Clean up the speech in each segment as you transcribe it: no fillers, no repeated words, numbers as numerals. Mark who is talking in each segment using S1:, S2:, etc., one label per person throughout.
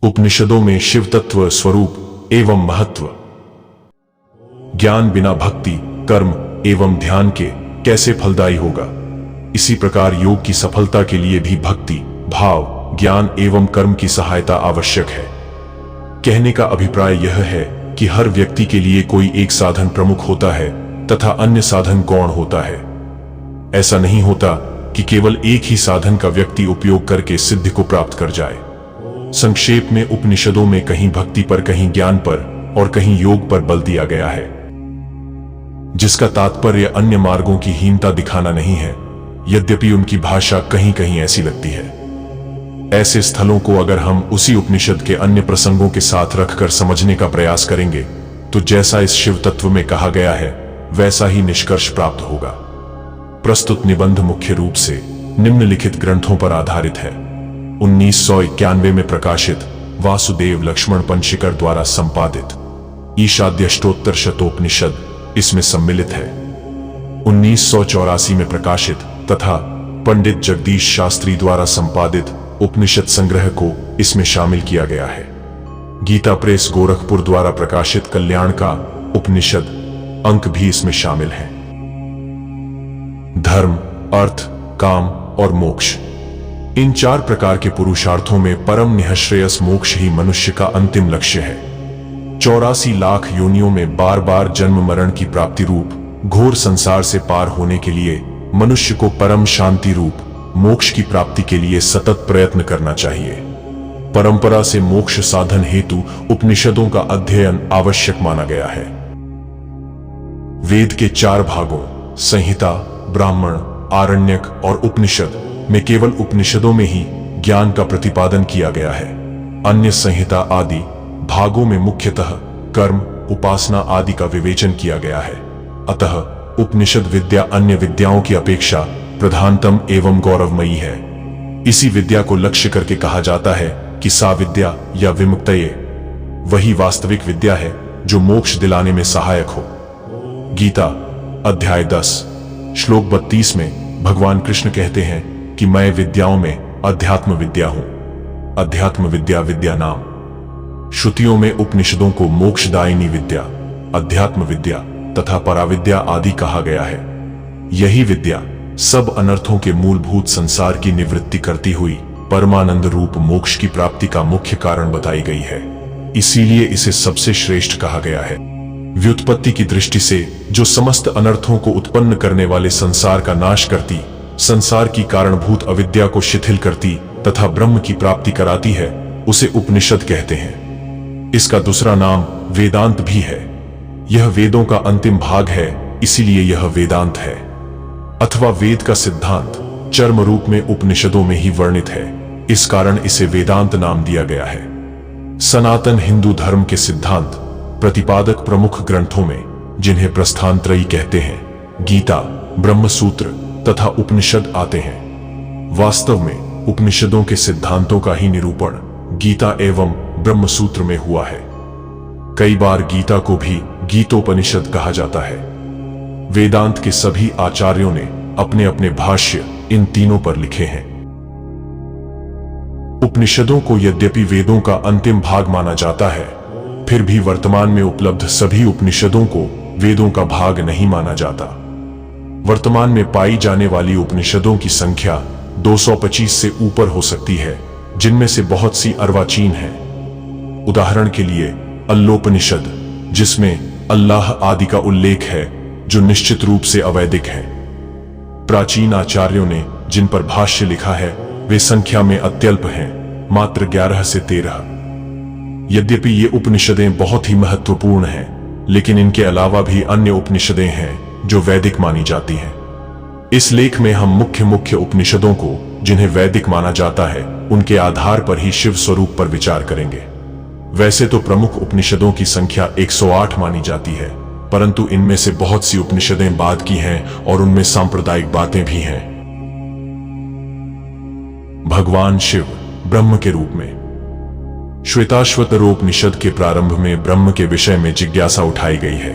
S1: उपनिषदों में शिव तत्व, स्वरूप एवं महत्व। ज्ञान बिना भक्ति, कर्म एवं ध्यान के कैसे फलदायी होगा? इसी प्रकार योग की सफलता के लिए भी भक्ति, भाव, ज्ञान एवं कर्म की सहायता आवश्यक है। कहने का अभिप्राय यह है कि हर व्यक्ति के लिए कोई एक साधन प्रमुख होता है तथा अन्य साधन गौण होता है। ऐसा नहीं होता कि केवल एक ही साधन का व्यक्ति उपयोग करके सिद्धि को प्राप्त कर जाए। संक्षेप में उपनिषदों में कहीं भक्ति पर, कहीं ज्ञान पर और कहीं योग पर बल दिया गया है, जिसका तात्पर्य अन्य मार्गों की हीनता दिखाना नहीं है, यद्यपि उनकी भाषा कहीं कहीं ऐसी लगती है। ऐसे स्थलों को अगर हम उसी उपनिषद के अन्य प्रसंगों के साथ रखकर समझने का प्रयास करेंगे तो जैसा इस शिव तत्व में कहा गया है वैसा ही निष्कर्ष प्राप्त होगा। प्रस्तुत निबंध मुख्य रूप से निम्नलिखित ग्रंथों पर आधारित है। 1991 में प्रकाशित वासुदेव लक्ष्मण पंशिकर द्वारा संपादित ईशाद्यष्टोत्तर शतोपनिषद इसमें सम्मिलित है। 1984 में प्रकाशित तथा पंडित जगदीश शास्त्री द्वारा संपादित उपनिषद संग्रह को इसमें शामिल किया गया है। गीता प्रेस गोरखपुर द्वारा प्रकाशित कल्याण का उपनिषद अंक भी इसमें शामिल है। धर्म, अर्थ, काम और मोक्ष, इन चार प्रकार के पुरुषार्थों में परम निःश्रेयस मोक्ष ही मनुष्य का अंतिम लक्ष्य है। 84 लाख योनियों में बार बार जन्म मरण की प्राप्ति रूप घोर संसार से पार होने के लिए मनुष्य को परम शांति रूप मोक्ष की प्राप्ति के लिए सतत प्रयत्न करना चाहिए। परंपरा से मोक्ष साधन हेतु उपनिषदों का अध्ययन आवश्यक माना गया है। वेद के 4 भागों संहिता, ब्राह्मण, आरण्यक और उपनिषद में केवल उपनिषदों में ही ज्ञान का प्रतिपादन किया गया है। अन्य संहिता आदि भागों में मुख्यतः कर्म, उपासना आदि का विवेचन किया गया है। अतः उपनिषद विद्या अन्य विद्याओं की अपेक्षा प्रधानतम एवं गौरवमयी है। इसी विद्या को लक्ष्य करके कहा जाता है कि सा विद्या या विमुक्तये वही वास्तविक विद्या है जो मोक्ष दिलाने में सहायक हो। गीता अध्याय 10 श्लोक 32 में भगवान कृष्ण कहते हैं कि मैं विद्याओं में अध्यात्म विद्या हूं। अध्यात्म विद्या विद्या नाम। श्रुतियों में उपनिषदों को मोक्षदायिनी विद्या, अध्यात्म विद्या तथा पराविद्या आदि कहा गया है। यही विद्या सब अनर्थों के मूलभूत संसार की निवृत्ति करती हुई परमानंद रूप मोक्ष की प्राप्ति का मुख्य कारण बताई गई है। इसीलिए इसे सबसे श्रेष्ठ कहा गया है। व्युत्पत्ति की दृष्टि से जो समस्त अनर्थों को उत्पन्न करने वाले संसार का नाश करती, संसार की कारणभूत अविद्या को शिथिल करती तथा ब्रह्म की प्राप्ति कराती है, उसे उपनिषद कहते हैं। इसका दूसरा नाम वेदांत भी है। यह वेदों का अंतिम भाग है, इसीलिए यह वेदांत है। अथवा वेद का सिद्धांत चर्म रूप में उपनिषदों में ही वर्णित है, इस कारण इसे वेदांत नाम दिया गया है। सनातन हिंदू धर्म के सिद्धांत प्रतिपादक प्रमुख ग्रंथों में, जिन्हें प्रस्थानत्रयी कहते हैं, गीता, ब्रह्मसूत्र तथा उपनिषद आते हैं। वास्तव में उपनिषदों के सिद्धांतों का ही निरूपण गीता एवं ब्रह्मसूत्र में हुआ है। कई बार गीता को भी गीतोपनिषद कहा जाता है। वेदांत के सभी आचार्यों ने अपने अपने भाष्य इन तीनों पर लिखे हैं। उपनिषदों को यद्यपि वेदों का अंतिम भाग माना जाता है, फिर भी वर्तमान में उपलब्ध सभी उपनिषदों को वेदों का भाग नहीं माना जाता। वर्तमान में पाई जाने वाली उपनिषदों की संख्या 225 से ऊपर हो सकती है, जिनमें से बहुत सी अर्वाचीन हैं। उदाहरण के लिए अल्लोपनिषद, जिसमें अल्लाह आदि का उल्लेख है, जो निश्चित रूप से अवैदिक है। प्राचीन आचार्यों ने जिन पर भाष्य लिखा है वे संख्या में अत्यल्प हैं, मात्र 11 से 13। यद्यपि ये उपनिषदें बहुत ही महत्वपूर्ण हैं, लेकिन इनके अलावा भी अन्य उपनिषदें हैं जो वैदिक मानी जाती हैं। इस लेख में हम मुख्य उपनिषदों को, जिन्हें वैदिक माना जाता है, उनके आधार पर ही शिव स्वरूप पर विचार करेंगे। वैसे तो प्रमुख उपनिषदों की संख्या 108 मानी जाती है, परंतु इनमें से बहुत सी उपनिषदें बाद की हैं और उनमें सांप्रदायिक बातें भी हैं। भगवान शिव ब्रह्म के रूप में। श्वेताश्वतरोपनिषद के प्रारंभ में ब्रह्म के विषय में जिज्ञासा उठाई गई है।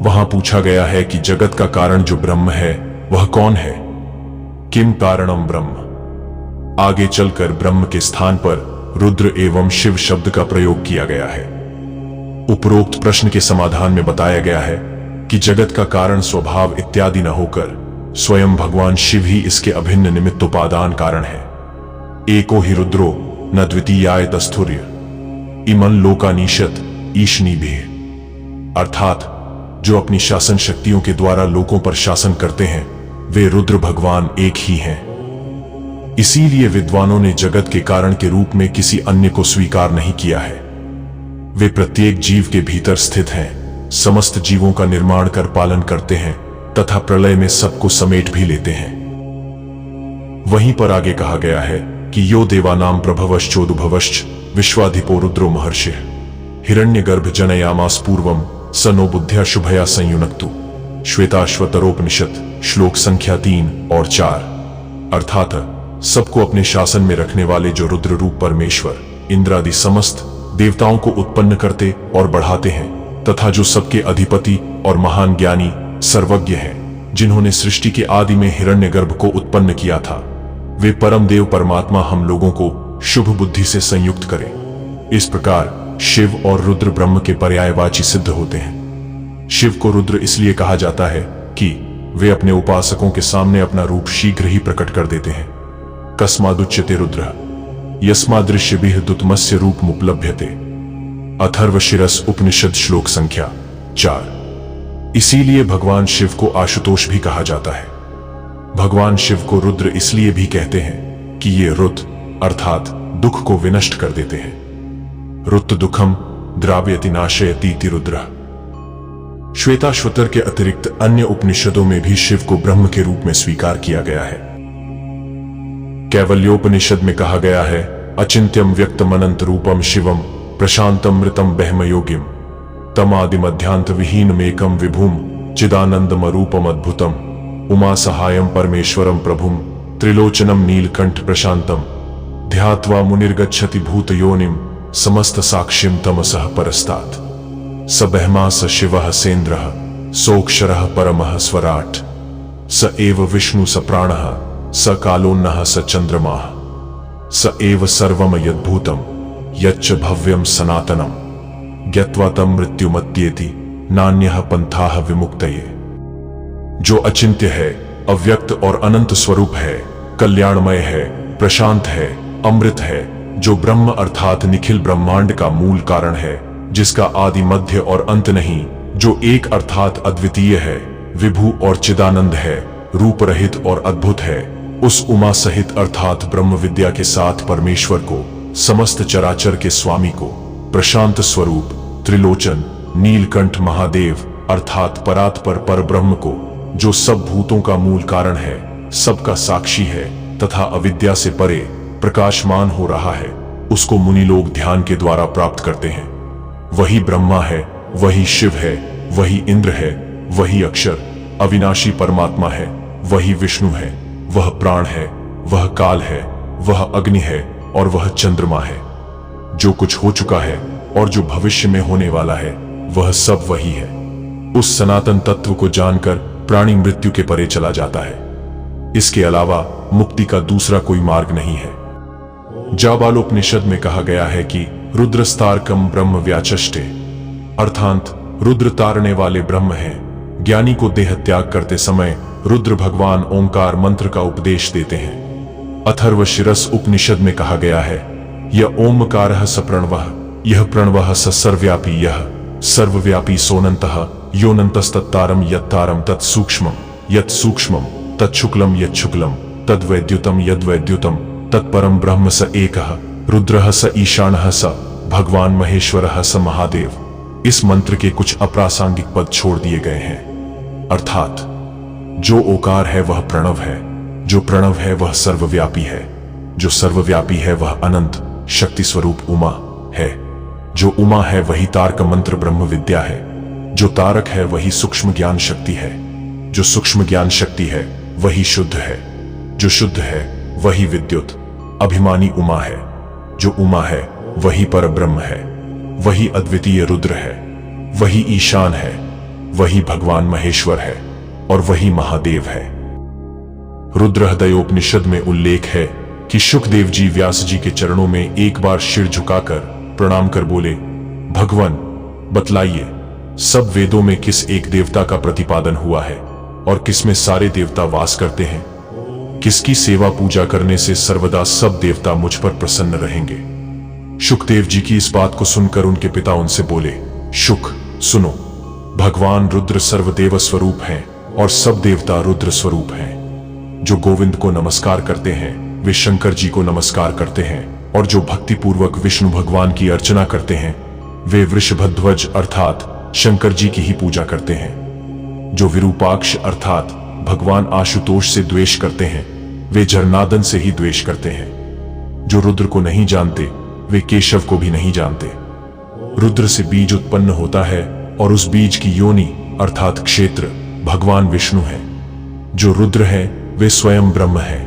S1: वहां पूछा गया है कि जगत का कारण जो ब्रह्म है वह कौन है? किम कारणम ब्रह्म। आगे चलकर ब्रह्म के स्थान पर रुद्र एवं शिव शब्द का प्रयोग किया गया है। उपरोक्त प्रश्न के समाधान में बताया गया है कि जगत का कारण स्वभाव इत्यादि न होकर स्वयं भगवान शिव ही इसके अभिन्न निमित्तोपादान कारण है। एको ही रुद्रो न द्वितीयाय तस्थुर्य इमन लोकानीशत ईशनी भी, अर्थात जो अपनी शासन शक्तियों के द्वारा लोकों पर शासन करते हैं वे रुद्र भगवान एक ही हैं। इसीलिए विद्वानों ने जगत के कारण के रूप में किसी अन्य को स्वीकार नहीं किया है। वे प्रत्येक जीव के भीतर स्थित हैं, समस्त जीवों का निर्माण कर पालन करते हैं तथा प्रलय में सबको समेट भी लेते हैं। वहीं पर आगे कहा गया है कि यो देवानाम प्रभवश्चोदुभवश्च विश्वाधिपो रुद्रो महर्षिः हिरण्यगर्भ जनयामास पूर्वम स नो बुद्ध्या शुभया संयुनक्तु। श्वेताश्वतरोपनिषद श्लोक संख्या 3 और 4। अर्थात सबको अपने शासन में रखने वाले जो रुद्र रूप परमेश्वर इंद्रादि समस्त देवताओं को उत्पन्न करते और बढ़ाते हैं तथा जो सबके अधिपति और महान ज्ञानी सर्वज्ञ हैं, जिन्होंने सृष्टि के आदि में हिरण्यगर्भ को उत्पन्न किया था, वे परम देव परमात्मा हम लोगों को शुभ बुद्धि से संयुक्त करें। इस प्रकार शिव और रुद्र ब्रह्म के पर्यायवाची सिद्ध होते हैं। शिव को रुद्र इसलिए कहा जाता है कि वे अपने उपासकों के सामने अपना रूप शीघ्र ही प्रकट कर देते हैं। कस्मादुच्यते रुद्र यस्मादृश्यभिः दुतमस्य रूपमुपलभ्यते। अथर्वशिरस उपनिषद श्लोक संख्या 4। इसीलिए भगवान शिव को आशुतोष भी कहा जाता है। भगवान शिव को रुद्र इसलिए भी कहते हैं कि ये रुत अर्थात दुख को विनष्ट कर देते हैं। रुत दुखम द्राव्यति नाशयतीति रुद्र। श्वेताश्वतर के अतिरिक्त अन्य उपनिषदों में भी शिव को ब्रह्म के रूप में स्वीकार किया गया है। कैवल्योपनिषद में कहा गया है अचिंत्यम व्यक्तम अनंत रूपम शिवम प्रशांतम मृतम बहमयोगिम तमादिमध्यांत विहीनमेकम विभुम चिदानंदम रूपम अद्भुतम उमा सहायम परमेश्वरम प्रभुम त्रिलोचनम नीलकंठ प्रशांतम ध्यात्वा मुनिर्गच्छति भूतयोनिम समस्त साक्षिम तमसः परस्तात् स बहमा स शिवः सेन्द्रः सोऽक्षरः परमः स्वराट् स एव विष्णु स प्राणः स कालोन्नः स चंद्रमाः स एव सर्वम यद्भूतम् यच्च भव्यम सनातनम ज्ञत्वा तम मृत्युमत्येति नान्यः पंथाः विमुक्तये। जो अचिंत्य है, अव्यक्त और अनंत स्वरूप है, कल्याणमय है, प्रशांत है, अमृत है, जो ब्रह्म अर्थात निखिल ब्रह्मांड का मूल कारण है, जिसका आदि मध्य और अंत नहीं, जो एक अर्थात अद्वितीय है, विभु और चिदानंद है, रूप रहित और अद्भुत है, उस उमा सहित अर्थात ब्रह्म विद्या के साथ परमेश्वर को, समस्त चराचर के स्वामी को, प्रशांत स्वरूप, त्रिलोचन, नीलकंठ महादेव अर्थात परात्पर पर ब्रह्म को, जो सब भूतों का मूल कारण है, सबका साक्षी है तथा अविद्या से परे प्रकाशमान हो रहा है, उसको मुनि लोग ध्यान के द्वारा प्राप्त करते हैं। वही ब्रह्मा है, वही शिव है, वही इंद्र है, वही अक्षर अविनाशी परमात्मा है, वही विष्णु है, वह प्राण है, वह काल है, वह अग्नि है और वह चंद्रमा है। जो कुछ हो चुका है और जो भविष्य में होने वाला है वह सब वही है। उस सनातन तत्व को जानकर प्राणी मृत्यु के परे चला जाता है। इसके अलावा मुक्ति का दूसरा कोई मार्ग नहीं है। जाबालोपनिषद में कहा गया है कि रुद्रस्तारकम ब्रह्म व्याचष्टे, अर्थात रुद्र तारने वाले ब्रह्म हैं। ज्ञानी को देह त्याग करते समय रुद्र भगवान ओंकार मंत्र का उपदेश देते हैं। अथर्वशिरस उपनिषद में कहा गया है यह ओमकारः स प्रणवः, यह प्रणवः स सर्वव्यापी, यह सर्वव्यापी सोनन्तः योनन्तस्तत्तारम यत्तारम तत्सूक्ष्मम यत्सूक्ष्मम तच्छुक्लम यच्छुक्लम तद्वैद्युतम यद्वैद्युतम तत्परम ब्रह्म स एकः रुद्रः स ईशानः स भगवान महेश्वरः स महादेव। इस मंत्र के कुछ अप्रासंगिक पद छोड़ दिए गए हैं। अर्थात जो ओकार है वह प्रणव है, जो प्रणव है वह सर्वव्यापी है, जो सर्वव्यापी है वह अनंत शक्ति स्वरूप उमा है, जो उमा है वही तारक मंत्र ब्रह्म विद्या है, जो तारक है वही सूक्ष्म ज्ञान शक्ति है, जो सूक्ष्म ज्ञान शक्ति है वही शुद्ध है, जो शुद्ध है वही विद्युत अभिमानी उमा है, जो उमा है वही पर ब्रह्म है, वही अद्वितीय रुद्र है, वही ईशान है, वही भगवान महेश्वर है और वही महादेव है। रुद्रहृदयोपनिषद में उल्लेख है कि शुकदेव जी व्यास जी के चरणों में एक बार सिर झुकाकर प्रणाम कर बोले, भगवान बतलाइए, सब वेदों में किस एक देवता का प्रतिपादन हुआ है और किसमें सारे देवता वास करते हैं? किसकी सेवा पूजा करने से सर्वदा सब देवता मुझ पर प्रसन्न रहेंगे? शुकदेव जी की इस बात को सुनकर उनके पिता उनसे बोले, शुक सुनो, भगवान रुद्र सर्वदेव स्वरूप हैं और सब देवता रुद्र स्वरूप हैं। जो गोविंद को नमस्कार करते हैं वे शंकर जी को नमस्कार करते हैं, और जो भक्तिपूर्वक विष्णु भगवान की अर्चना करते हैं वे वृषभध्वज अर्थात शंकर जी की ही पूजा करते हैं। जो विरूपाक्ष अर्थात भगवान आशुतोष से द्वेष करते हैं वे जरनादन से ही द्वेष करते हैं। जो रुद्र को नहीं जानते वे केशव को भी नहीं जानते। रुद्र से बीज उत्पन्न होता है और उस बीज की योनि अर्थात क्षेत्र भगवान विष्णु है। जो रुद्र है वे स्वयं ब्रह्म है।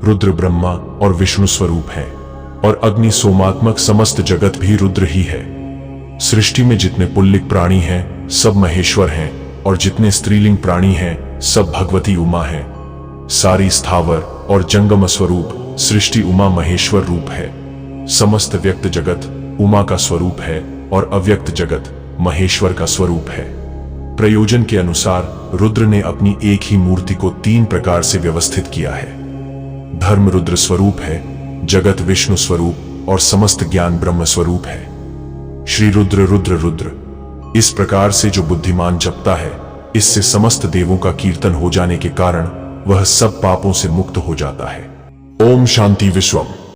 S1: रुद्र ब्रह्मा और विष्णु स्वरूप है, और अग्नि सोमात्मक समस्त जगत भी रुद्र ही है। सृष्टि में जितने पुल्लिंग प्राणी हैं सब महेश्वर हैं, और जितने स्त्रीलिंग प्राणी हैं सब भगवती उमा हैं। सारी स्थावर और जंगम स्वरूप सृष्टि उमा महेश्वर रूप है। समस्त व्यक्त जगत उमा का स्वरूप है और अव्यक्त जगत महेश्वर का स्वरूप है। प्रयोजन के अनुसार रुद्र ने अपनी एक ही मूर्ति को 3 प्रकार से व्यवस्थित किया है। धर्म रुद्र स्वरूप है, जगत विष्णु स्वरूप और समस्त ज्ञान ब्रह्म स्वरूप है। श्री रुद्र रुद्र रुद्र इस प्रकार से जो बुद्धिमान जपता है, इससे समस्त देवों का कीर्तन हो जाने के कारण वह सब पापों से मुक्त हो जाता है। ओम शांति विश्वम।